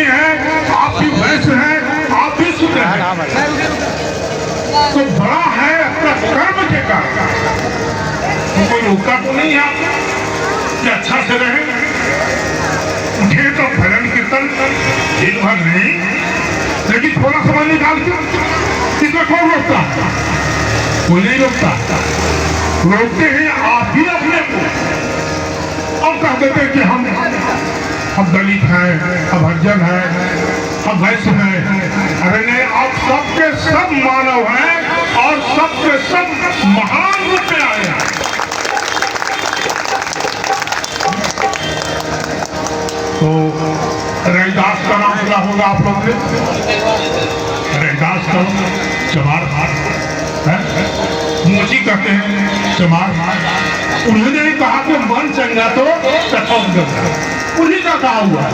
भी हैं, आप भी वैश्य हैं, आप भी शूद्र हैं। तो बड़ा है अपना कर्म के कारण। तो कोई रोकता तो नहीं है आपको कि अच्छा से रहे, उठे तो भजन कीर्तन दिन भर नहीं, लेकिन थोड़ा समय निकाल के इसमें कौन रोकता है? कोई नहीं रोकता। रोकते हैं आप ही अपने को। अब कह देते कि हम दलित हैं, हम हरिजन हैं, हम वैश्य हैं। अरे नहीं, आप सबके सब मानव हैं और सबके सब महान रूप में आए हैं। तो रैदास का नाम सुना होगा आप लोगों ने। रैदास का चमार मोची कहते हैं, चमार। उन्होंने कहा कि मन चंगा तो उन्हीं का कहा हुआ है।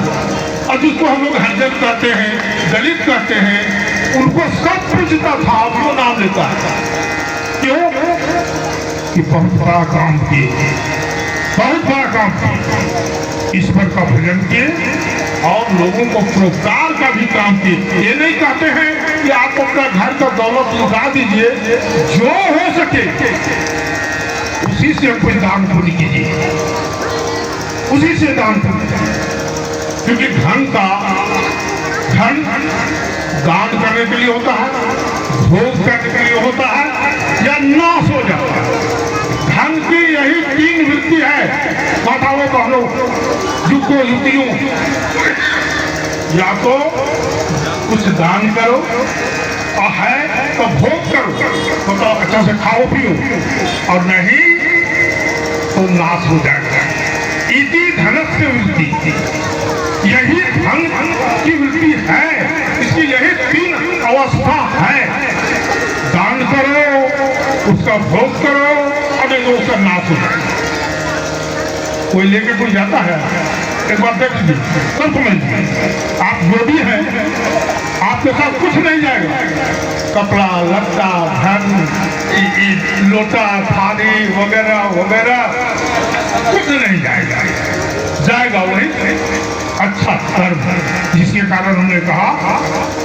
और जिसको हम लोग हरिजन कहते हैं, दलित कहते हैं, उनको सब पूछता था, वो नाम लेता है। क्यों? कि बहुत बड़ा काम किए, बहुत बड़ा काम किए, ईश्वर का भजन किए और लोगों को परोपकार का भी काम किए। ये नहीं कहते हैं कि आप अपना घर का दौलत लुटा दीजिए, जो हो सके उसी से कोई दान पुण्य कीजिए, उसी से दान पुण्य। क्योंकि धन दान करने के लिए होता है, भोग करने के लिए होता है, या नाश हो जाता है। धन की यही तीन वृत्ति है। बताओ बहनों, युवकों युवतियों, या तो कुछ दान करो और है तो भोग करो, तो अच्छा से खाओ पियो, और नहीं तो नाश हो जाएगा। इसी धनस्य वृत्ति, यही धन की वृत्ति है। इसकी यही तीन अवस्था है। दान करो, उसका भोग करो, और नहीं तो उसका नाश हो जाएगा। कोई लेके कोई जाता है, एक बार देख लीजिए, सब समझ लीजिए। आप जो भी हैं, आपके साथ कुछ नहीं जाएगा। कपड़ा लत्ता, धन, लोटा थाली वगैरह वगैरह कुछ नहीं जाएगा। जाएगा वही अच्छा कर्म, जिसके कारण हमने कहा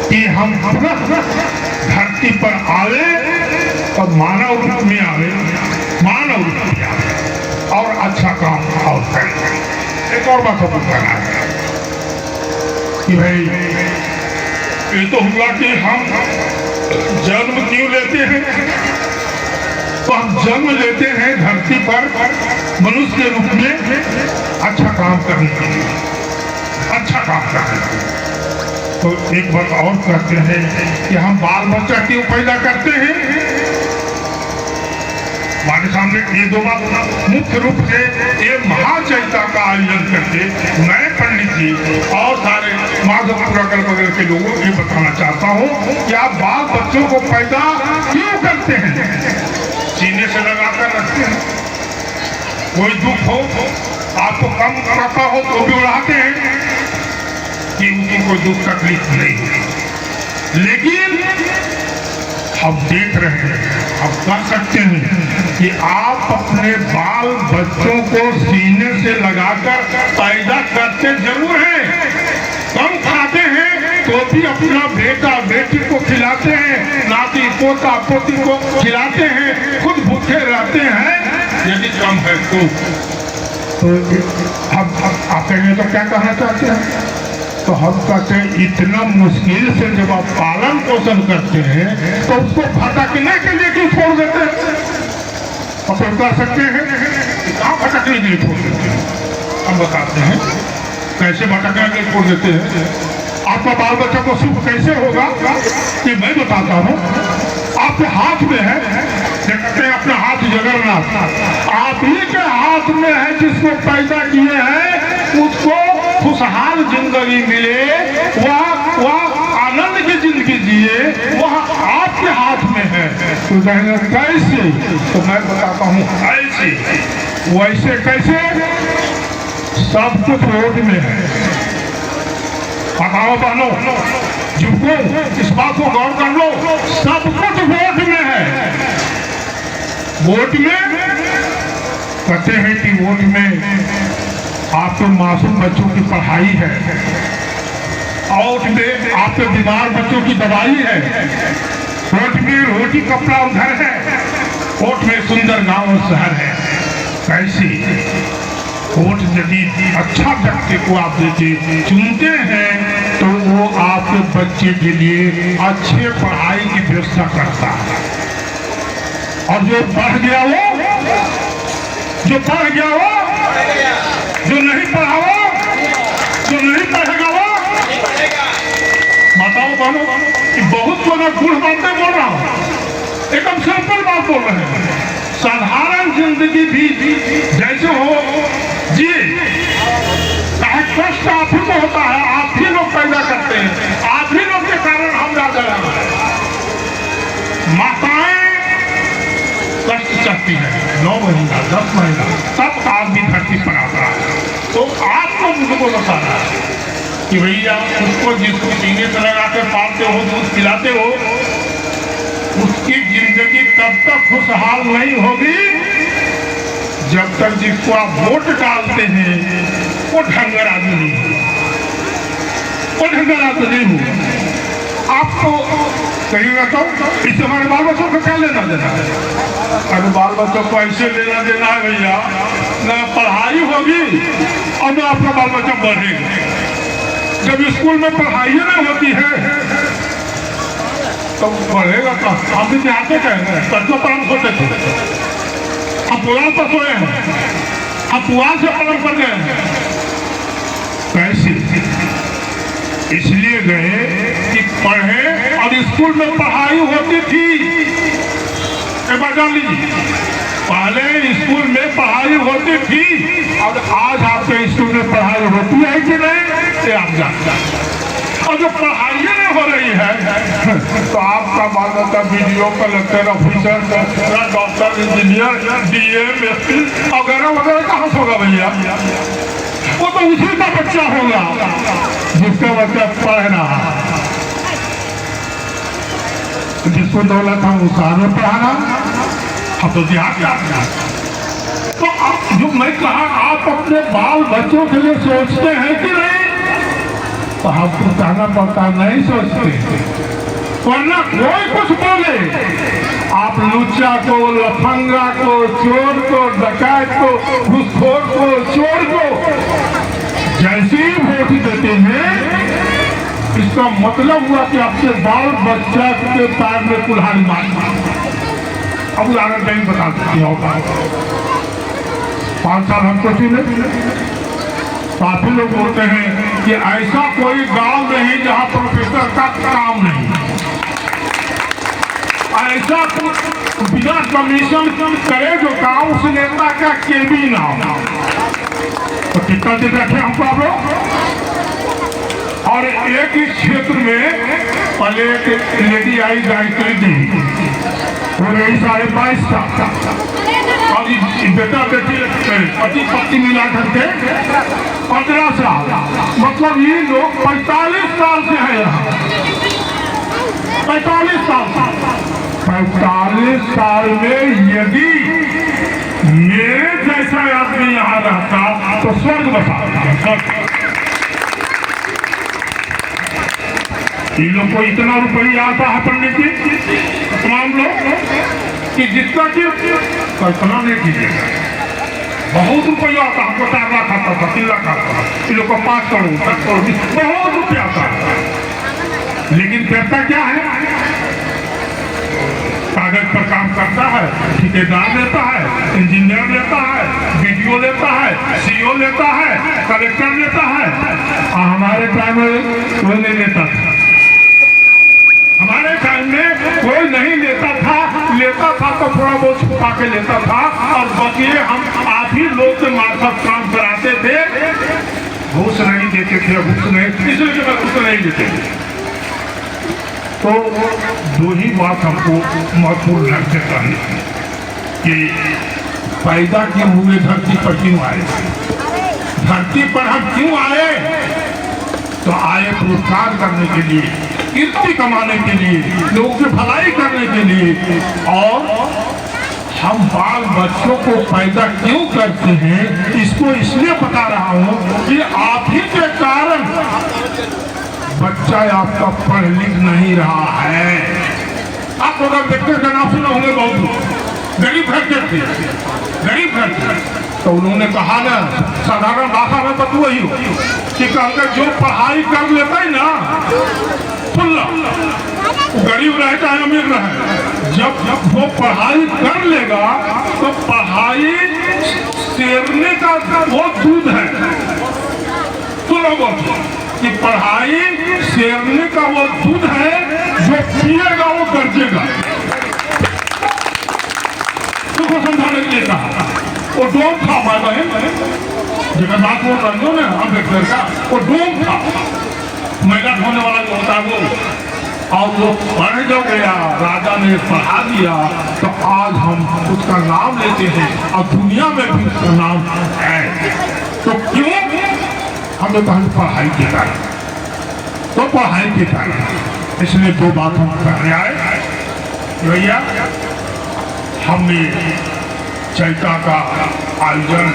कि हम धरती पर आवे और मानव रूप में आवे, मानव रूप में आवे और अच्छा काम और करें। एक और बात हमको कहना है कि भाई, ये तो हुआ कि हम जन्म क्यों लेते हैं? तो हम जन्म लेते हैं धरती पर मनुष्य के रूप में अच्छा काम करने के लिए, अच्छा काम करने के लिए। तो एक बात और कहते हैं कि हम बाल बच्चा क्यों पैदा करते हैं? हमारे सामने ये दो बात मुख्य रूप से ये महाचैता का आयोजन करके मैं पंडित जी और सारे माधवपुर अगल बगल के लोगों को ये बताना चाहता हूँ कि आप बाल बच्चों को पैदा क्यों करते हैं? सीने से लगाकर रखते हैं। कोई दुख हो, आपको कम करता हो तो भी उड़ाते हैं कि उनको कोई दुख तकलीफ नहीं हो। लेकिन हम देख रहे हैं, हम कह सकते हैं कि आप अपने बाल बच्चों को सीने से लगाकर पैदा करते जरूर हैं, कम खाते हैं तो भी अपना बेटा बेटी को खिलाते हैं, नाती पोता पोती को खिलाते हैं, खुद भूखे रहते हैं यदि कम है तो हम आप कहेंगे तो क्या कहना चाहते हैं? तो हम कहते हैं इतना मुश्किल से जब आप पालन पोषण करते हैं तो उसको भटकने के लिए क्यों छोड़ देते हैं? आप कह सकते हैं कहाँ भटकने के लिए छोड़ देते हैं? हम बताते हैं कैसे भटकने के लिए छोड़ देते हैं। आपका बाल बच्चा को सुख कैसे होगा कि मैं बताता हूँ। आपके हाथ में है, देखते हैं अपना हाथ जगन्नाथ, आप ही के हाथ में है। जिसको पैदा किए हैं उसको खुशहाल जिंदगी मिले, वह आनंद की जिंदगी जिए, वह आपके हाथ में है। तो कहेंगे कैसे? तो मैं बताता हूँ ऐसे। वैसे कैसे? सब कुछ रोड में है। बताओ बहनों, जुबको इस बात को गौर कर लो, सब कुछ वोट में है। वोट में कहते हैं कि वोट में आपके मासूम बच्चों की पढ़ाई है, ओट में आपके बीमार बच्चों की दवाई है, ओट में रोटी कपड़ा और घर है, ओट में सुंदर गांव और शहर है। कैसे ओट यदि अच्छा व्यक्ति को आप देते चुनते हैं तो वो आपके बच्चे के लिए अच्छे पढ़ाई की व्यवस्था करता है। और जो पढ़ गया जो नहीं पढ़ा जो नहीं पढ़ेगा वो बताओ बनो कि बहुत को मैं गुण बातें बोल रहा हूँ, एकदम सिंपल बात बोल रहे हैं। साधारण जिंदगी भी जैसे हो जी, चाहे कष्ट आप ही को होता है, आप ही लोग पैदा करते हैं, आप ही लोग के कारण हम राजा हैं। माताएं कष्ट चाहती है 9 महीना 10 महीना तब आदमी धरती पर आता है। तो आपको मुझको बताना है कि भैया उसको जिसको सीने से लगा के पालते हो, दूध पिलाते हो, उसकी जिंदगी तब तक खुशहाल नहीं होगी जब तक जिसको आप वोट डालते हैं वो ढंगर आदमी नहीं हो, वो ढंगर आदमी नहीं हो। आपको कहिएगा तो इससे हमारे बाल बच्चों को क्या लेना देना है? अरे बाल बच्चों को ऐसे लेना देना है भैया, न पढ़ाई होगी और न आपका बाल बच्चा बढ़ेगा। जब स्कूल में पढ़ाई नहीं होती है तो बढ़ेगा तो आप भी आते कहेंगे बच्चों पर हम सोते थे, अब पुराण पर सोए हैं, अब पुराण से पालन कर गए हैं। कैसे? इसलिए गए कि पढ़े और स्कूल में पढ़ाई होती थी। एक बार जान लीजिए, पहले स्कूल में पढ़ाई होती थी और आज आपके स्कूल में पढ़ाई होती है कि नहीं ये आप जानते हैं। और जो पढ़ाई नहीं हो रही है तो आपका बाल बच्चा BDO collector officer doctor engineer DM SP वगैरह वगैरह कहाँ से होगा भैया? वो तो उसी का बच्चा होगा जिसका बच्चा पढ़ रहा है। जिसको दौलत हम उसका में पढ़ाना, अब तो ध्यान। तो जो मैं कहा आप अपने बाल बच्चों के लिए सोचते हैं कि नहीं? तो हमको कहना पड़ता नहीं सोचते, वरना कोई कुछ बोले आप लुच्चा को, लफंगा को, चोर को, डकैत को, घूसखोर को, चोर को जैसे ही वोट देते हैं, इसका मतलब हुआ कि आपके बाल बच्चा के पैर में कुल्हाड़ी मारना। अब उदाहरण नहीं बता सकती होगा। 5 साल हमको चुने, काफी लोग बोलते हैं कि ऐसा कोई गांव नहीं जहां प्रोफेसर का काम नहीं, ऐसा बिना कमीशन करे जो काम उस नेता का केबी ना हो। तो कितना दिन रखे हमको आप लोग? और एक ही क्षेत्र में पहले एक लेडी आई गायत्री देवी, वो रही 22.5 साल, और बेटा बेटी पति पत्नी मिला करके 15 साल, मतलब ये लोग 45 साल से है यहाँ। 45 साल में यदि मेरे जैसा आदमी यहाँ रहता तो स्वर्ग बसाता। इन लोग को इतना रुपया आता है पढ़ने की तमाम लोग कि जितना कि कल्पना नहीं कीजिएगा। बहुत रुपया आता, हमको 4 लाख आता था, 3 लाख आता था, इन लोग को 5 करोड़ 10 करोड़ बहुत रुपया आता है। लेकिन करता क्या है? कागज पर काम करता है, ठेकेदार लेता है, इंजीनियर लेता है, बीडीओ लेता है, सीओ लेता है, कलेक्टर लेता है। और हमारे टाइम में कोई नहीं लेता था, हमारे टाइम में कोई नहीं लेता था तो थोड़ा बहुत छुपा के लेता था, और बचिए हम आप ही लोग के मार्फत काम कराते थे। घूस नहीं देते थे, घूस नहीं, इसलिए मैं घूस नहीं देते थे। तो 2 ही बात हमको महत्वपूर्ण लगते हैं कि पैदा किए हुए धरती पर क्यों आए, धरती पर हम क्यों आए? तो आए पुरस्कार करने के लिए, कीर्ति कमाने के लिए, लोगों की भलाई करने के लिए। और हम बाल बच्चों को पैदा क्यों करते हैं, इसको इसलिए बता रहा हूं कि आप ही के कारण बच्चा आपका पढ़ लिख नहीं रहा है। आप लोग देखते हैं नाम सुने होंगे, बहुत गरीब घर के थे, गरीब घर के। तो उन्होंने कहा ना, साधारण भाषा में बतू वही कि कहकर जो पढ़ाई कर लेता है ना, सुन लो, गरीब रहे चाहे अमीर रहे, जब वो पढ़ाई कर लेगा तो पढ़ाई शेरने का वो दूध है। सुनो बोलो कि पढ़ाई शेरने का वो दूध है, जो पिएगा वो गरजेगा। तुमको समझाने के लिए कहा, वो डोम था भाई बहन, जगन्नाथ वो रंगों में अम्बेडकर का वो डोम था, मैदा होने वाला जो होता है वो। और वो पढ़ जो गया, राजा ने पढ़ा दिया, तो आज हम उसका नाम लेते हैं और दुनिया में भी उसका नाम है। तो क्यों? हमें कहा पढ़ाई के कारण, तो पढ़ाई के कारण। इसलिए दो बात हम करने आए भैया। हमने चैता का आयोजन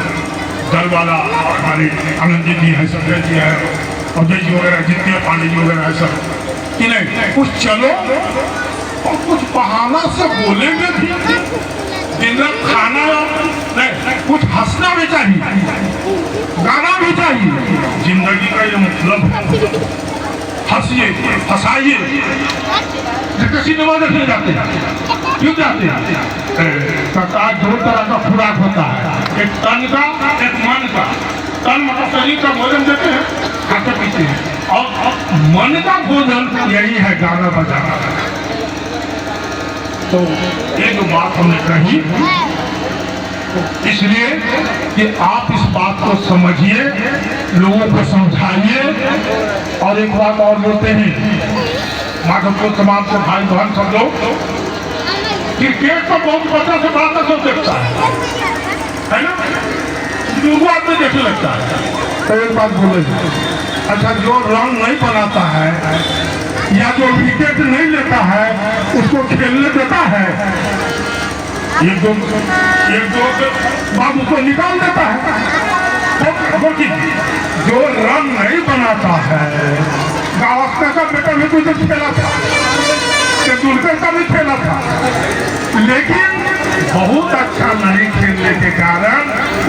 दल वाला और हमारे आनंद जी है, संजय जी है, अजय जी वगैरह, जितने पांडे जी वगैरह है सब, कि नहीं कुछ चलो और कुछ बहाना से बोलेंगे भी, दिन खाना नहीं, कुछ हंसना भी चाहिए, गाना भी चाहिए। जिंदगी का ये मतलब है, हंसिए, हंसाइए। जिसके सिनेमा देखने जाते हैं, क्यों जाते हैं? सरकार दो तरह का खुराक होता है, एक तन का, एक मन का। तन मतलब शरीर का भोजन देते हैं, खाते पीते हैं, और मन का भोजन यही है गाना बजाना। तो ये जो बात हमने कही, इसलिए कि आप इस बात को समझिए, लोगों को समझाइए। और एक बात और बोलते हैं माधवपुर समाज के भाई बहन सब लोग, क्रिकेट तो बहुत बच्चा से बड़ा तक देखता है ना, लोगों आदमी देखने लगता है। तो एक बात बोले, अच्छा जो रन नहीं बनाता है या जो विकेट नहीं लेता है उसको खेलने देता है, एक दो बात उसको निकाल देता है। तो जो रन नहीं बनाता है, गावस्कर का बेटा भी कुछ खेला था, तेंदुलकर का भी खेला था, लेकिन बहुत अच्छा नहीं खेलने के कारण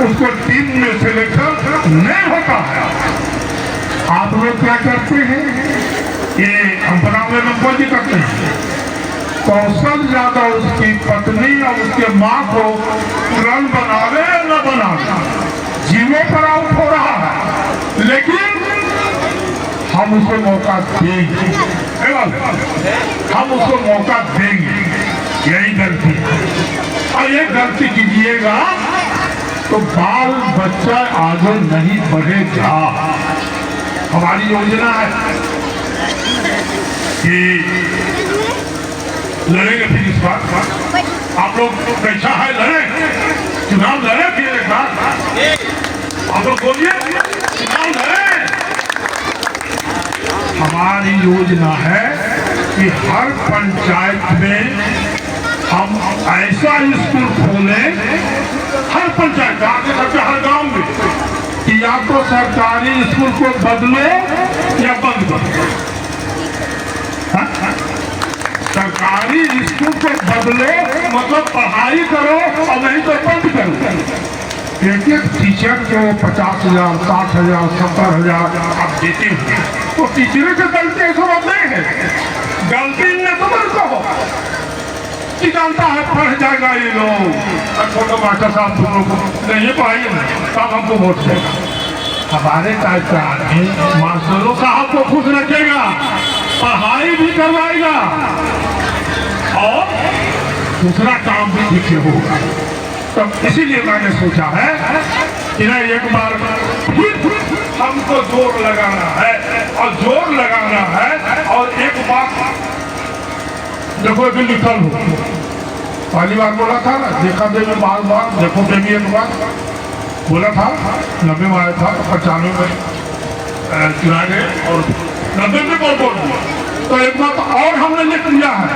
उसको टीम में सिलेक्शन नहीं होता है। आप लोग क्या करते हैं, ये हम बनावे नंबर जी करते हैं। कौशल यादव उसकी पत्नी और उसके माँ को रन बनावे न बनावे, जीवों पर आउट हो रहा है, लेकिन हम उसे मौका देंगे, हम उसको मौका देंगे। यही गलती है, और ये गलती कीजिएगा तो बाल बच्चा आगे नहीं बढ़ेगा। हमारी योजना है कि लड़ेंगे फिर इस बार। आप लोग कैसा है, लड़े, चुनाव लड़े फिर एक बार। आप लोग बोलिए चुनाव लड़े। हमारी योजना है कि हर पंचायत में हम ऐसा स्कूल खोलें, हर पंचायत हर गांव में, कि या तो सरकारी स्कूल को बदलो या बंद करो। सरकारी स्कूल को बदलो मतलब पढ़ाई करो और नहीं तो बंद करो। एक एक टीचर को 50,000, 60,000, 70,000 आप देते हैं, तो टीचरों की गलती ऐसा नहीं है, गलती न समझ को कि जानता है पढ़ जाएगा ये लोग, छोटे मास्टर साहब तुम लोग नहीं पढ़ाइए ना, तब हमको वोट देगा। हमारे टाइप का आदमी मास्टरों साहब को खुश रखेगा, पढ़ाई भी करवाएगा और दूसरा काम भी ठीक से होगा। तो इसीलिए मैंने सोचा है कि ना एक बार फिर हमको जोर लगाना है, और जोर लगाना है। और एक बात देखो कि लिखल हो, पहली बार बोला था ना, देखा देवी बार बार देखो देवी, एक बार बोला था 90 में आया था, 95 में चुना गए और 90 में बोल दिया। तो एक बात और हमने लिख लिया है,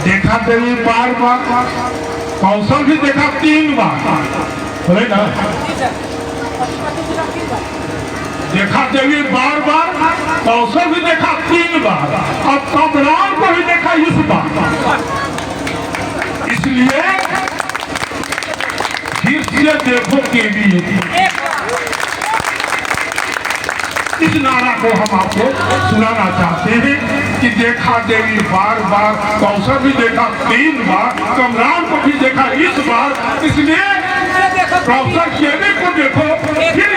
देखा देवी बार बार, कौशल भी देखा 3 बार, बोले ना देखा देवी बार बार, कौशल भी देखा 3 बार, अब कमरान को भी देखा इस बार। इसलिए फिर से देखो देवी, इस नारा को हम आपको सुनाना चाहते हैं कि देखा देवी बार बार, कौशल भी देखा 3 बार, कमरान को भी देखा इस बार। इसलिए प्रोफेसर केवी को देखो फिर।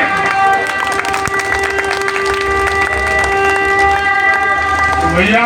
भैया